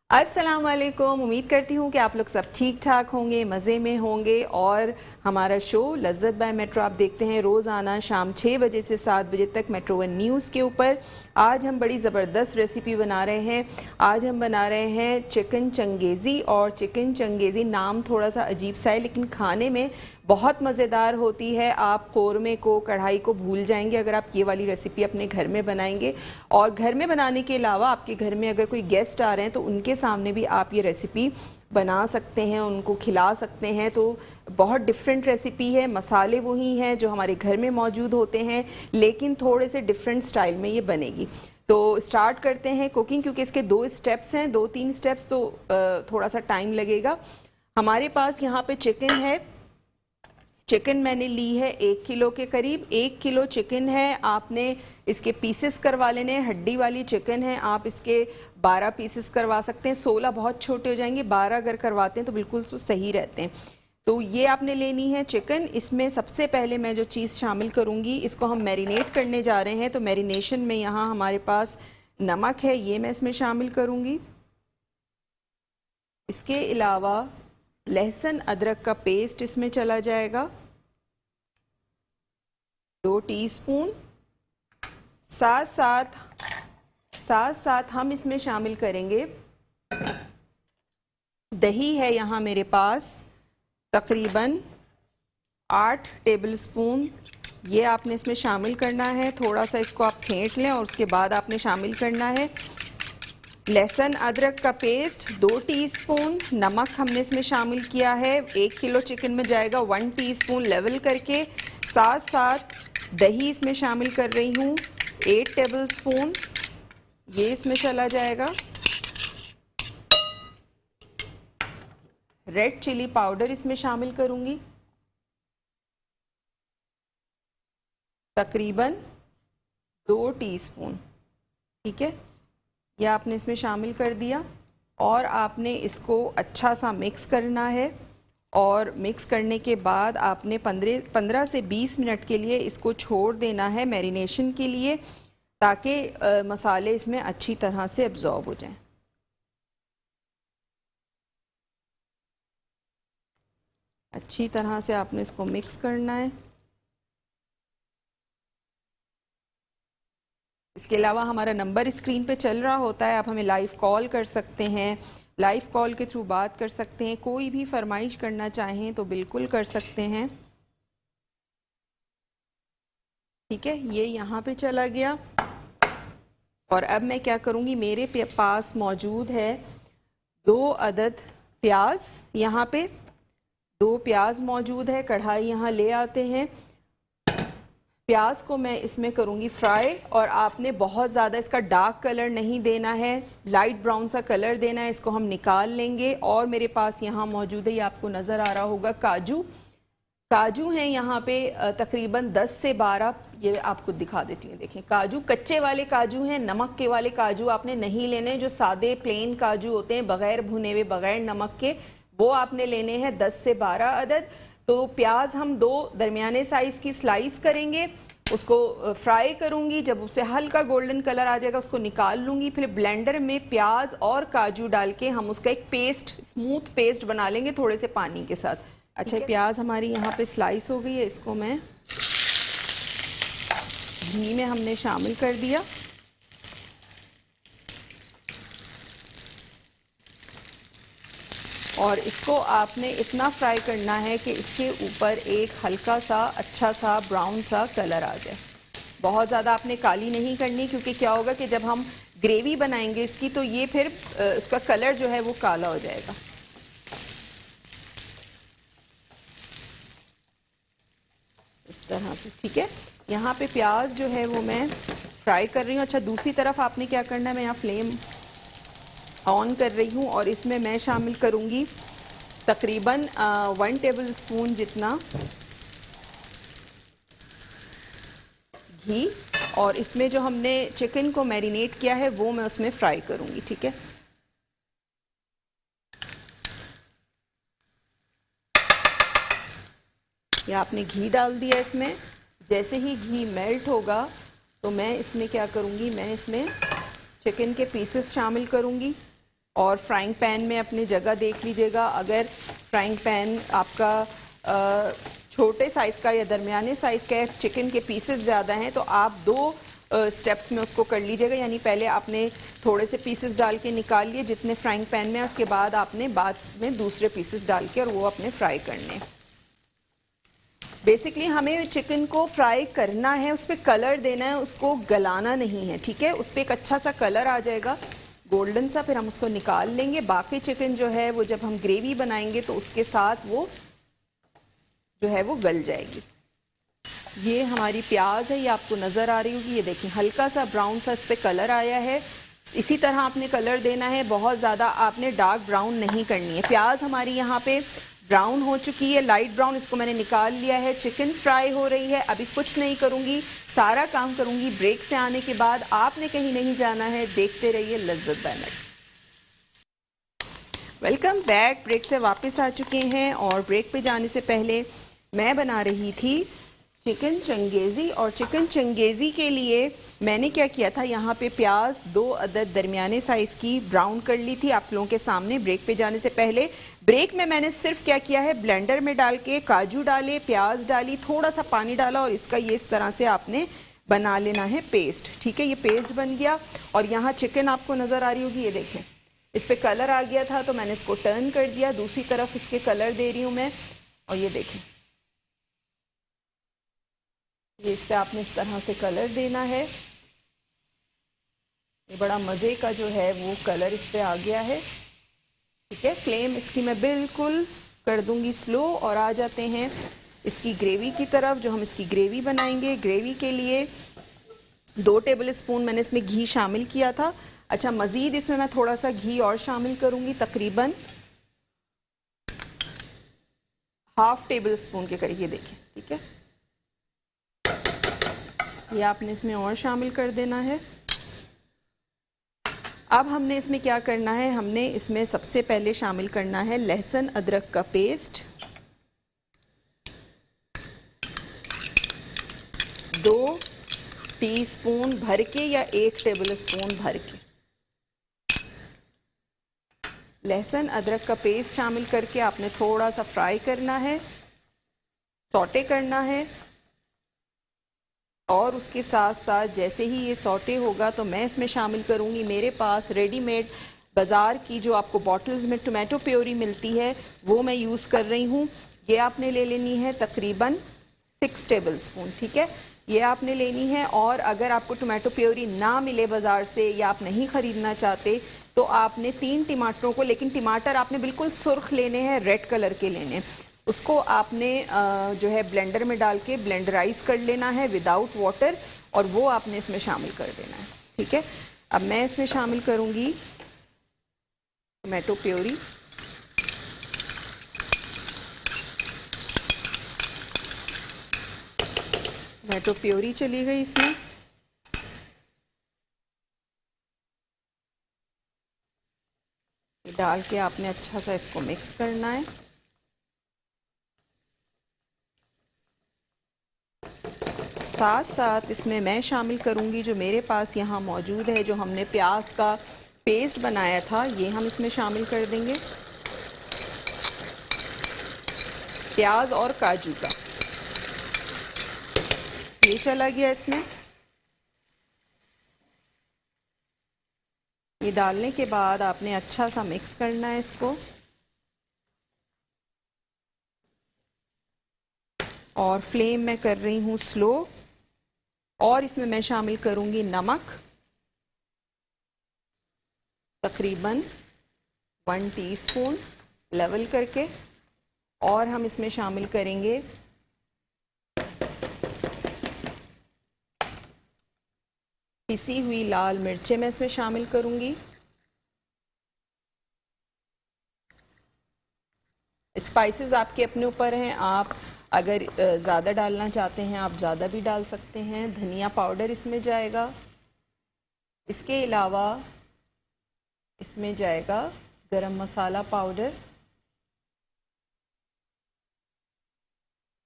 अस्सलाम वालेकुम। उम्मीद करती हूँ कि आप लोग सब ठीक ठाक होंगे, मज़े में होंगे। और हमारा शो लज़्ज़त बाय मेट्रो आप देखते हैं रोज़ाना शाम 6 बजे से 7 बजे तक मेट्रो वन न्यूज़ के ऊपर। आज हम बड़ी ज़बरदस्त रेसिपी बना रहे हैं। आज हम बना रहे हैं चिकन चंगेज़ी। और चिकन चंगेज़ी नाम थोड़ा सा अजीब सा है, लेकिन खाने में बहुत मज़ेदार होती है। आप कौरमे को, कढ़ाई को भूल जाएंगे अगर आप ये वाली रेसिपी अपने घर में बनाएंगे। और घर में बनाने के अलावा आपके घर में अगर कोई गेस्ट आ रहे हैं तो उनके सामने भी आप ये रेसिपी बना सकते हैं, उनको खिला सकते हैं। तो बहुत डिफरेंट रेसिपी है। मसाले वही हैं जो हमारे घर में मौजूद होते हैं, लेकिन थोड़े से डिफरेंट स्टाइल में ये बनेगी। तो स्टार्ट करते हैं कुकिंग, क्योंकि इसके 2 स्टेप्स हैं, 2-3 स्टेप्स, तो थोड़ा सा टाइम लगेगा। हमारे पास यहाँ पे चिकन है। चिकन मैंने ली है 1 किलो के करीब। 1 किलो चिकन है, आपने इसके पीसेस करवा लेने हैं। हड्डी वाली चिकन है, आप इसके 12 पीसेस करवा सकते हैं। 16 बहुत छोटे हो जाएंगे, 12 अगर करवाते हैं तो बिल्कुल सही रहते हैं। तो ये आपने लेनी है चिकन। इसमें सबसे पहले मैं जो चीज़ शामिल करूँगी, इसको हम मैरिनेट करने जा रहे हैं। तो मैरिनेशन में यहाँ हमारे पास नमक है, ये मैं इसमें शामिल करूँगी। इसके अलावा लहसुन अदरक का पेस्ट इसमें चला जाएगा, 2 टीस्पून। साथ साथ हम इसमें शामिल करेंगे दही है यहाँ मेरे पास तकरीबन 8 टेबलस्पून। ये आपने इसमें शामिल करना है। थोड़ा सा इसको आप फेंट लें और उसके बाद आपने शामिल करना है। लहसुन अदरक का पेस्ट 2 टीस्पून। नमक हमने इसमें शामिल किया है, 1 किलो चिकन में जाएगा 1 टीस्पून लेवल करके। साथ साथ दही इसमें शामिल कर रही हूँ 8 टेबलस्पून, ये इसमें चला जाएगा। रेड चिली पाउडर इसमें शामिल करूँगी तकरीबन 2 टीस्पून, ठीक है। यह आपने इसमें शामिल कर दिया और आपने इसको अच्छा सा मिक्स करना है। और मिक्स करने के बाद आपने 15 से 20 मिनट के लिए इसको छोड़ देना है मैरिनेशन के लिए, ताकि मसाले इसमें अच्छी तरह से एब्जॉर्ब हो जाएं। अच्छी तरह से आपने इसको मिक्स करना है। इसके अलावा हमारा नंबर स्क्रीन पे चल रहा होता है, आप हमें लाइव कॉल कर सकते हैं। लाइव कॉल के थ्रू बात कर सकते हैं। कोई भी फरमाइश करना चाहें तो बिल्कुल कर सकते हैं, ठीक है। ये यहाँ पे चला गया। और अब मैं क्या करूँगी, मेरे पास मौजूद है 2 अदद प्याज। यहाँ पे 2 प्याज मौजूद है। कढ़ाई यहाँ ले आते हैं। प्याज को मैं इसमें करूँगी फ्राई। और आपने बहुत ज़्यादा इसका डार्क कलर नहीं देना है, लाइट ब्राउन सा कलर देना है। इसको हम निकाल लेंगे। और मेरे पास यहाँ मौजूद है, ये आपको नज़र आ रहा होगा, काजू। काजू हैं यहाँ पे तकरीबन 10 से 12, ये आपको दिखा देती हूँ। देखें, काजू कच्चे वाले काजू हैं, नमक के वाले काजू आपने नहीं लेने। जो सादे प्लेन काजू होते हैं बग़ैर भुने हुए, बग़ैर नमक के, वो आपने लेने हैं 10 से 12 अदद। तो प्याज हम 2 दरमियाने साइज़ की स्लाइस करेंगे। उसको फ्राई करूंगी। जब उसे हल्का गोल्डन कलर आ जाएगा उसको निकाल लूँगी। फिर ब्लेंडर में प्याज और काजू डाल के हम उसका एक पेस्ट, स्मूथ पेस्ट बना लेंगे थोड़े से पानी के साथ। अच्छा, प्याज हमारी यहाँ पे स्लाइस हो गई है। इसको मैं घी में हमने शामिल कर दिया। और इसको आपने इतना फ्राई करना है कि इसके ऊपर एक हल्का सा अच्छा सा ब्राउन सा कलर आ जाए। बहुत ज़्यादा आपने काली नहीं करनी, क्योंकि क्या होगा कि जब हम ग्रेवी बनाएंगे इसकी तो ये फिर उसका कलर जो है वो काला हो जाएगा। इस तरह से, ठीक है। यहाँ पे प्याज जो है वो मैं फ्राई कर रही हूँ। अच्छा, दूसरी तरफ आपने क्या करना है, मैं यहाँ फ्लेम ऑन कर रही हूँ और इसमें मैं शामिल करूँगी तकरीबन 1 टेबल स्पून जितना घी। और इसमें जो हमने चिकन को मैरिनेट किया है वो मैं उसमें फ्राई करूँगी, ठीक है। ये आपने घी डाल दिया इसमें। जैसे ही घी मेल्ट होगा तो मैं इसमें क्या करूँगी, मैं इसमें चिकन के पीसेस शामिल करूँगी और फ्राइंग पैन में अपनी जगह देख लीजिएगा। अगर फ्राइंग पैन आपका छोटे साइज़ का या दरमियाने साइज़ का है, चिकन के पीसेस ज़्यादा हैं, तो आप 2 स्टेप्स में उसको कर लीजिएगा। यानी पहले आपने थोड़े से पीसेस डाल के निकाल लिए जितने फ्राइंग पैन में, उसके बाद आपने बाद में दूसरे पीसेस डाल के और वो अपने फ्राई करने। बेसिकली हमें चिकन को फ्राई करना है, उस पर कलर देना है, उसको गलाना नहीं है, ठीक है। उस पर एक अच्छा सा कलर आ जाएगा गोल्डन सा, फिर हम उसको निकाल लेंगे। बाकी चिकन जो है वो जब हम ग्रेवी बनाएंगे तो उसके साथ वो जो है वो गल जाएगी। ये हमारी प्याज है, ये आपको नज़र आ रही होगी, ये देखिए हल्का सा ब्राउन सा इस पर कलर आया है। इसी तरह आपने कलर देना है, बहुत ज़्यादा आपने डार्क ब्राउन नहीं करनी है। प्याज हमारी यहाँ पे ब्राउन हो चुकी है, लाइट ब्राउन, इसको मैंने निकाल लिया है। चिकन फ्राई हो रही है, अभी कुछ नहीं करूँगी, सारा काम करूँगी ब्रेक से आने के बाद। आपने कहीं नहीं जाना है, देखते रहिए Lazzat by metro. Welcome back, break से वापस आ चुके हैं और ब्रेक पे जाने से पहले मैं बना रही थी चिकन चंगेज़ी। और चिकन चंगेज़ी के लिए मैंने क्या किया था, यहाँ पे प्याज 2 अदद दरमियाने साइज़ की ब्राउन कर ली थी आप लोगों के सामने ब्रेक पे जाने से पहले। ब्रेक में मैंने सिर्फ क्या किया है, ब्लेंडर में डाल के काजू डाले, प्याज डाली, थोड़ा सा पानी डाला और इसका ये इस तरह से आपने बना लेना है पेस्ट, ठीक है। ये पेस्ट बन गया और यहाँ चिकन आपको नज़र आ रही होगी, ये देखें इस पर कलर आ गया था तो मैंने इसको टर्न कर दिया, दूसरी तरफ इसके कलर दे रही हूँ मैं। और ये देखें, ये इस पर आपने इस तरह से कलर देना है। ये बड़ा मज़े का जो है वो कलर इस पर आ गया है, ठीक है। फ्लेम इसकी मैं बिल्कुल कर दूंगी स्लो और आ जाते हैं इसकी ग्रेवी की तरफ, जो हम इसकी ग्रेवी बनाएंगे। ग्रेवी के लिए 2 टेबल स्पून मैंने इसमें घी शामिल किया था। अच्छा, मज़ीद इसमें मैं थोड़ा सा घी और शामिल करूंगी, तकरीबन ½ टेबल स्पून के करीब, ये देखिए, ठीक है। ये आपने इसमें और शामिल कर देना है। अब हमने इसमें क्या करना है, हमने इसमें सबसे पहले शामिल करना है लहसुन अदरक का पेस्ट, 2 टीस्पून भर के या 1 टेबल स्पून भर के लहसुन अदरक का पेस्ट शामिल करके आपने थोड़ा सा फ्राई करना है, सौटे करना है। और उसके साथ साथ जैसे ही ये सौटे होगा तो मैं इसमें शामिल करूँगी, मेरे पास रेडीमेड बाज़ार की जो आपको बॉटल्स में टोमेटो प्योरी मिलती है वो मैं यूज़ कर रही हूँ। ये आपने ले लेनी है तकरीबन 6 टेबल स्पून, ठीक है, ये आपने लेनी है। और अगर आपको टोमेटो प्योरी ना मिले बाज़ार से या आप नहीं ख़रीदना चाहते तो आपने 3 टमाटरों को, लेकिन टमाटर आपने बिल्कुल सुर्ख लेने हैं, रेड कलर के लेने, उसको आपने जो है ब्लेंडर में डाल के ब्लेंडराइज कर लेना है विदाउट वाटर और वो आपने इसमें शामिल कर देना है, ठीक है। अब मैं इसमें शामिल करूँगी टोमेटो प्योरी। टोमेटो प्योरी चली गई इसमें। डाल के आपने अच्छा सा इसको मिक्स करना है। साथ साथ इसमें मैं शामिल करूंगी जो मेरे पास यहाँ मौजूद है, जो हमने प्याज का पेस्ट बनाया था, ये हम इसमें शामिल कर देंगे, प्याज और काजू का, ये चला गया इसमें। ये डालने के बाद आपने अच्छा सा मिक्स करना है इसको और फ्लेम मैं कर रही हूँ स्लो। और इसमें मैं शामिल करूँगी नमक, तकरीबन 1 टीस्पून लेवल करके। और हम इसमें शामिल करेंगे पिसी हुई लाल मिर्चें, मैं इसमें शामिल करूँगी। स्पाइसेस आपके अपने ऊपर हैं, आप अगर ज़्यादा डालना चाहते हैं आप ज़्यादा भी डाल सकते हैं। धनिया पाउडर इसमें जाएगा, इसके अलावा इसमें जाएगा गरम मसाला पाउडर,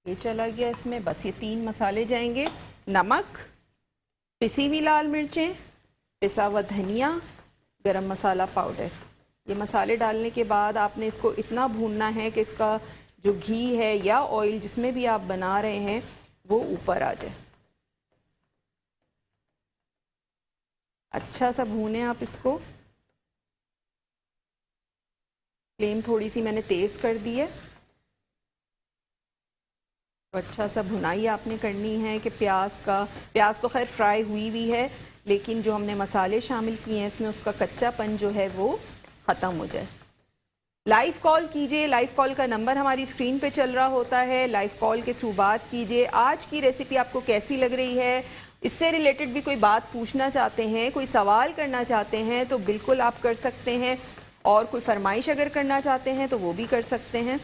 ये चला गया इसमें। बस ये 3 मसाले जाएंगे, नमक, पिसी हुई लाल मिर्चें, पिसा हुआ धनिया, गरम मसाला पाउडर। ये मसाले डालने के बाद आपने इसको इतना भूनना है कि इसका जो घी है या ऑयल जिसमें भी आप बना रहे हैं वो ऊपर आ जाए। अच्छा सा भूने आप इसको। फ्लेम थोड़ी सी मैंने तेज़ कर दी है। तो अच्छा सा भुनाई आपने करनी है कि प्याज तो खैर फ्राई हुई भी है, लेकिन जो हमने मसाले शामिल किए हैं इसमें उसका कच्चापन जो है वो ख़त्म हो जाए। लाइव कॉल कीजिए, लाइव कॉल का नंबर हमारी स्क्रीन पे चल रहा होता है, लाइव कॉल के थ्रू बात कीजिए। आज की रेसिपी आपको कैसी लग रही है, इससे रिलेटेड भी कोई बात पूछना चाहते हैं, कोई सवाल करना चाहते हैं तो बिल्कुल आप कर सकते हैं, और कोई फरमाइश अगर करना चाहते हैं तो वो भी कर सकते हैं।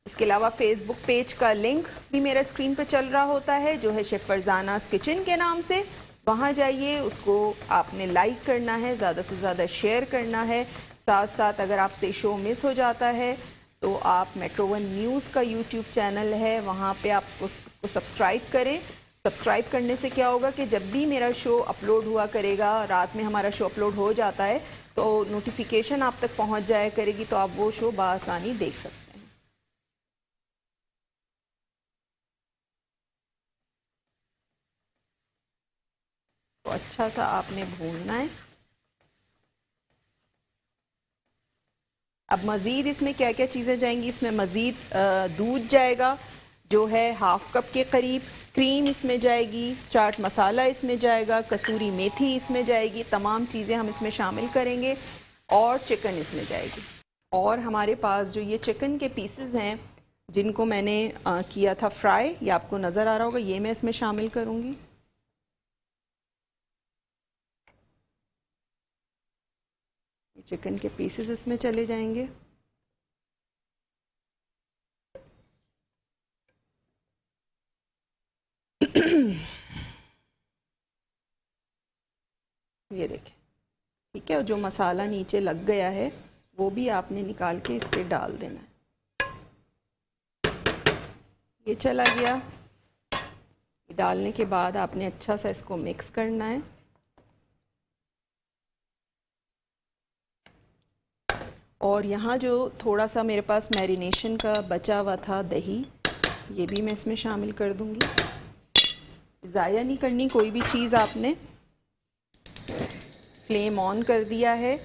इसके अलावा फेसबुक पेज का लिंक भी मेरा स्क्रीन पर चल रहा होता है, जो है शेफ़ फरजानास किचन के नाम से। वहाँ जाइए, उसको आपने लाइक करना है, ज़्यादा से ज़्यादा शेयर करना है। साथ साथ अगर आपसे शो मिस हो जाता है तो आप मेट्रो वन न्यूज़ का यूट्यूब चैनल है, वहाँ पे आप उसको सब्सक्राइब करें। सब्सक्राइब करने से क्या होगा कि जब भी मेरा शो अपलोड हुआ करेगा, रात में हमारा शो अपलोड हो जाता है तो नोटिफिकेशन आप तक पहुँच जाया करेगी, तो आप वो शो बआसानी देख सकते हैं। तो अच्छा सा आपने भूनना है। अब मज़ीद इसमें क्या क्या चीज़ें जाएंगी, इसमें मज़ीद दूध जाएगा जो है हाफ़ कप के करीब, क्रीम इसमें जाएगी, चाट मसाला इसमें जाएगा, कसूरी मेथी इसमें जाएगी, तमाम चीज़ें हम इसमें शामिल करेंगे, और चिकन इसमें जाएगी। और हमारे पास जो ये चिकन के पीसेस हैं जिनको मैंने किया था फ्राई, ये आपको नज़र आ रहा होगा, ये मैं इसमें शामिल करूँगी। चिकन के पीसेस इसमें चले जाएंगे। ये देखें, ठीक है। और जो मसाला नीचे लग गया है वो भी आपने निकाल के इस पर डाल देना है। ये चला गया। डालने के बाद आपने अच्छा सा इसको मिक्स करना है। और यहाँ जो थोड़ा सा मेरे पास मैरिनेशन का बचा हुआ था दही, ये भी मैं इसमें शामिल कर दूँगी। ज़ाया नहीं करनी कोई भी चीज़ आपने। फ्लेम ऑन कर दिया है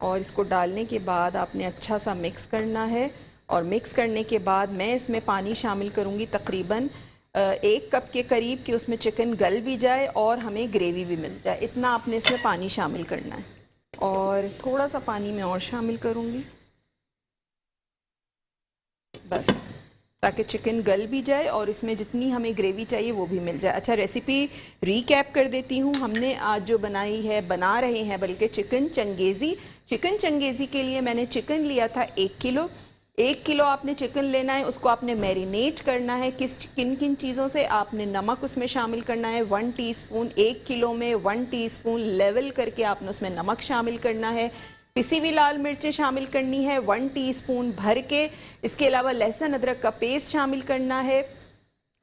और इसको डालने के बाद आपने अच्छा सा मिक्स करना है। और मिक्स करने के बाद मैं इसमें पानी शामिल करूँगी तकरीबन 1 कप के करीब, कि उसमें चिकन गल भी जाए और हमें ग्रेवी भी मिल जाए। इतना आपने इसमें पानी शामिल करना है। और थोड़ा सा पानी मैं और शामिल करूँगी बस, ताकि चिकन गल भी जाए और इसमें जितनी हमें ग्रेवी चाहिए वो भी मिल जाए। अच्छा, रेसिपी रीकैप कर देती हूँ। हमने आज जो बना रहे हैं बल्कि चिकन चंगेज़ी। चिकन चंगेज़ी के लिए मैंने चिकन लिया था 1 किलो। 1 किलो आपने चिकन लेना है, उसको आपने मैरिनेट करना है। किन किन चीज़ों से आपने नमक उसमें शामिल करना है, 1 टीस्पून, 1 किलो में 1 टीस्पून लेवल करके आपने उसमें नमक शामिल करना है। पिसी हुई लाल मिर्चें शामिल करनी है 1 टीस्पून भर के। इसके अलावा लहसुन अदरक का पेस्ट शामिल करना है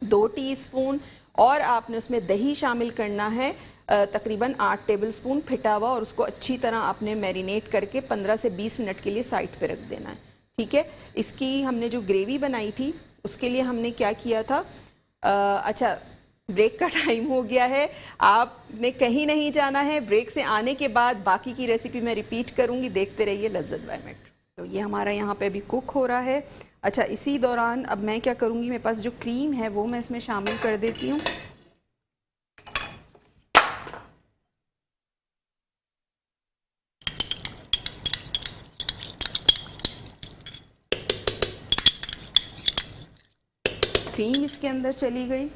2 टीस्पून। और आपने उसमें दही शामिल करना है तकरीबन 8 टेबलस्पून फिटा हुआ, और उसको अच्छी तरह आपने मैरिनेट करके 15 से 20 मिनट के लिए साइड पे रख देना है। ठीक है। इसकी हमने जो ग्रेवी बनाई थी उसके लिए हमने क्या किया था, अच्छा ब्रेक का टाइम हो गया है, आपने कहीं नहीं जाना है। ब्रेक से आने के बाद बाकी की रेसिपी मैं रिपीट करूंगी, देखते रहिए लज़्ज़त बाय मेट्रो। तो ये हमारा यहाँ पे अभी कुक हो रहा है। अच्छा, इसी दौरान अब मैं क्या करूँगी, मेरे पास जो क्रीम है वो मैं इसमें शामिल कर देती हूँ। क्रीम इसके अंदर चली गई।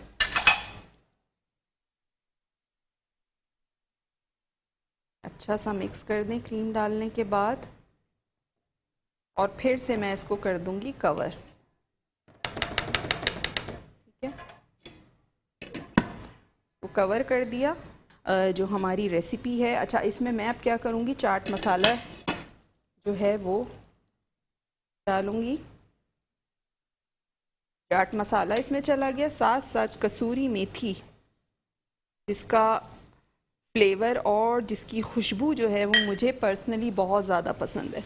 अच्छा सा मिक्स कर दें क्रीम डालने के बाद, और फिर से मैं इसको कर दूंगी कवर। ठीक है, इसको कवर कर दिया। जो हमारी रेसिपी है, अच्छा इसमें मैं अब क्या करूंगी, चाट मसाला जो है वो डालूंगी। चाट मसाला इसमें चला गया, साथ साथ कसूरी मेथी, जिसका फ्लेवर और जिसकी खुशबू जो है वो मुझे पर्सनली बहुत ज़्यादा पसंद है।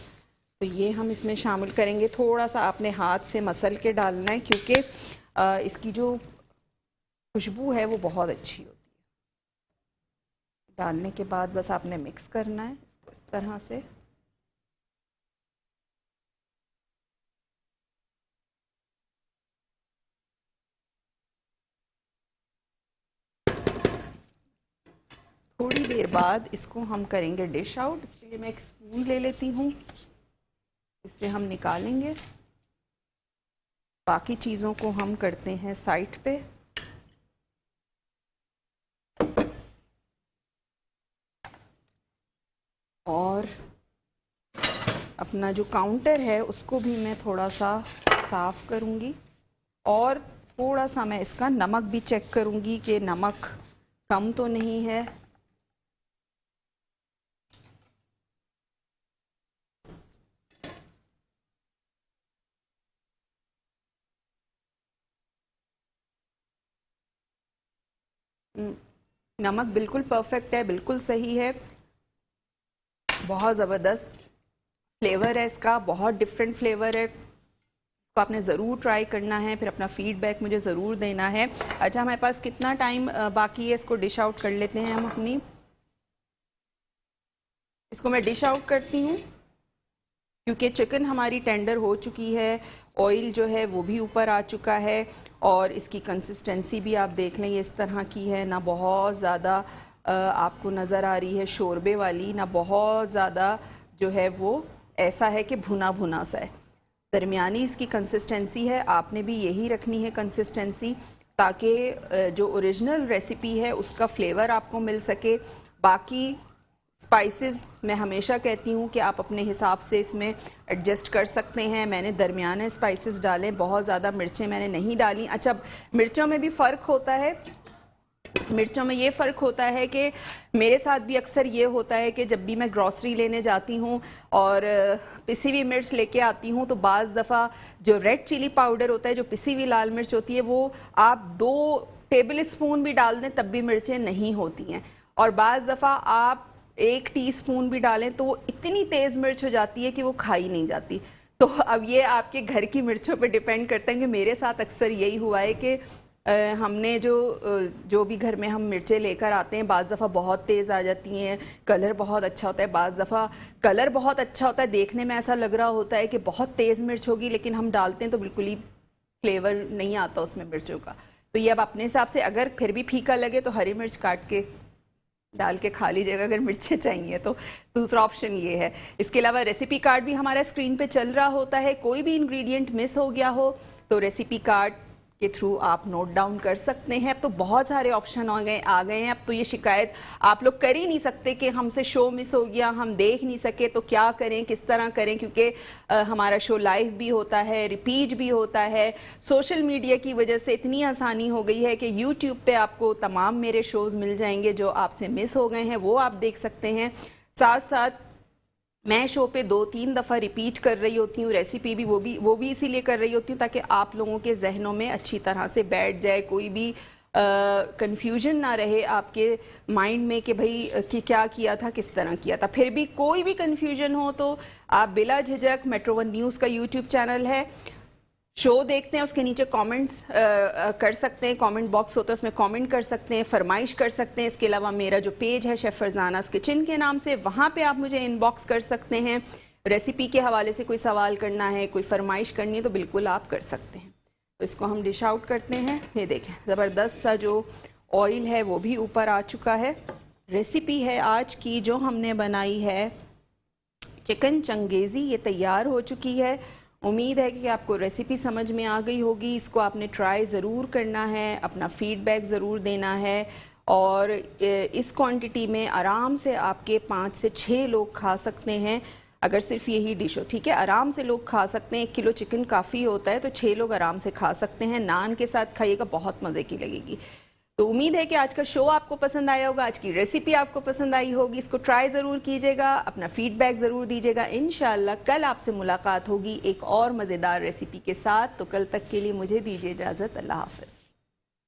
तो ये हम इसमें शामिल करेंगे। थोड़ा सा आपने हाथ से मसल के डालना है क्योंकि इसकी जो खुशबू है वो बहुत अच्छी होती है। डालने के बाद बस आपने मिक्स करना है इसको इस तरह से। थोड़ी देर बाद इसको हम करेंगे डिश आउट। इसलिए मैं एक स्पून ले लेती हूँ, इससे हम निकालेंगे। बाकी चीज़ों को हम करते हैं साइड पे। और अपना जो काउंटर है उसको भी मैं थोड़ा सा साफ़ करूँगी और थोड़ा सा मैं इसका नमक भी चेक करूँगी कि नमक कम तो नहीं है। नमक बिल्कुल परफेक्ट है, बिल्कुल सही है। बहुत ज़बरदस्त फ्लेवर है इसका, बहुत डिफरेंट फ्लेवर है। इसको आपने ज़रूर ट्राई करना है, फिर अपना फीडबैक मुझे ज़रूर देना है। अच्छा, हमारे पास कितना टाइम बाकी है? इसको डिश आउट कर लेते हैं हम अपनी। इसको मैं डिश आउट करती हूँ क्योंकि चिकन हमारी टेंडर हो चुकी है, ऑयल जो है वो भी ऊपर आ चुका है और इसकी कंसिस्टेंसी भी आप देख लें, ये इस तरह की है। ना बहुत ज़्यादा आपको नज़र आ रही है शोरबे वाली, ना बहुत ज़्यादा जो है वो ऐसा है कि भुना भुना सा है। दरमियानी इसकी कंसिस्टेंसी है। आपने भी यही रखनी है कंसिस्टेंसी, ताकि जो ओरिजिनल रेसिपी है उसका फ्लेवर आपको मिल सके। बाकी स्पाइसेस मैं हमेशा कहती हूँ कि आप अपने हिसाब से इसमें एडजस्ट कर सकते हैं। मैंने दरमियाने स्पाइसेस डाले, बहुत ज़्यादा मिर्चें मैंने नहीं डाली। अच्छा, मिर्चों में भी फ़र्क होता है। मिर्चों में ये फ़र्क होता है कि मेरे साथ भी अक्सर ये होता है कि जब भी मैं ग्रॉसरी लेने जाती हूँ और पिसी हुई मिर्च लेके आती हूँ, तो बाज़ दफ़ा जो रेड चिली पाउडर होता है, जो पिसी हुई लाल मिर्च होती है, वो आप 2 टेबल स्पून भी डाल दें तब भी मिर्चें नहीं होती हैं। और बाज़ दफ़ा आप 1 टीस्पून भी डालें तो वो इतनी तेज़ मिर्च हो जाती है कि वो खाई नहीं जाती। तो अब ये आपके घर की मिर्चों पर डिपेंड करता है कि मेरे साथ अक्सर यही हुआ है कि हमने जो भी घर में हम मिर्चें लेकर आते हैं, बाज़ दफ़ा बहुत तेज़ आ जाती हैं, कलर बहुत अच्छा होता है। बाज़ दफ़ा कलर बहुत अच्छा होता है, देखने में ऐसा लग रहा होता है कि बहुत तेज़ मिर्च होगी, लेकिन हम डालते हैं तो बिल्कुल ही फ्लेवर नहीं आता उसमें मिर्चों का। तो ये अब अपने हिसाब से, अगर फिर भी फीका लगे तो हरी मिर्च काट के डाल के खा लीजिएगा अगर मिर्चें चाहिए तो। दूसरा ऑप्शन ये है। इसके अलावा रेसिपी कार्ड भी हमारा स्क्रीन पे चल रहा होता है। कोई भी इंग्रेडिएंट मिस हो गया हो तो रेसिपी कार्ड के थ्रू आप नोट डाउन कर सकते हैं। अब तो बहुत सारे ऑप्शन आ गए हैं। अब तो ये शिकायत आप लोग कर ही नहीं सकते कि हमसे शो मिस हो गया, हम देख नहीं सके, तो क्या करें, किस तरह करें, क्योंकि हमारा शो लाइव भी होता है, रिपीट भी होता है। सोशल मीडिया की वजह से इतनी आसानी हो गई है कि यूट्यूब पे आपको तमाम मेरे शोज़ मिल जाएंगे, जो आपसे मिस हो गए हैं वो आप देख सकते हैं। साथ साथ मैं शो पे 2-3 दफ़ा रिपीट कर रही होती हूँ रेसिपी भी, वो भी इसीलिए कर रही होती हूँ ताकि आप लोगों के जहनों में अच्छी तरह से बैठ जाए, कोई भी कंफ्यूजन ना रहे आपके माइंड में कि भाई कि क्या किया था, किस तरह किया था। फिर भी कोई भी कंफ्यूजन हो तो आप बिला झिझक, मेट्रो 1 न्यूज़ का यूट्यूब चैनल है, शो देखते हैं, उसके नीचे कमेंट्स कर सकते हैं, कमेंट बॉक्स होता है उसमें कमेंट कर सकते हैं, फरमाइश कर सकते हैं। इसके अलावा मेरा जो पेज है शेफ़ फरजानास किचन के नाम से, वहाँ पे आप मुझे इनबॉक्स कर सकते हैं। रेसिपी के हवाले से कोई सवाल करना है, कोई फरमाइश करनी है तो बिल्कुल आप कर सकते हैं। तो इसको हम डिश आउट करते हैं। ये देखें, ज़बरदस्त सा जो ऑयल है वो भी ऊपर आ चुका है। रेसिपी है आज की जो हमने बनाई है चिकन चंगेज़ी, ये तैयार हो चुकी है। उम्मीद है कि आपको रेसिपी समझ में आ गई होगी। इसको आपने ट्राई ज़रूर करना है, अपना फ़ीडबैक ज़रूर देना है और इस क्वांटिटी में आराम से आपके 5 से 6 लोग खा सकते हैं अगर सिर्फ यही डिश हो। ठीक है, आराम से लोग खा सकते हैं। 1 किलो चिकन काफ़ी होता है तो 6 लोग आराम से खा सकते हैं। नान के साथ खाइएगा, बहुत मज़े की लगेगी। तो उम्मीद है कि आज का शो आपको पसंद आया होगा, आज की रेसिपी आपको पसंद आई होगी। इसको ट्राई ज़रूर कीजिएगा, अपना फीडबैक ज़रूर दीजिएगा। इंशाल्लाह कल आपसे मुलाकात होगी एक और मज़ेदार रेसिपी के साथ। तो कल तक के लिए मुझे दीजिए इजाज़त। अल्लाह हाफ़िज़।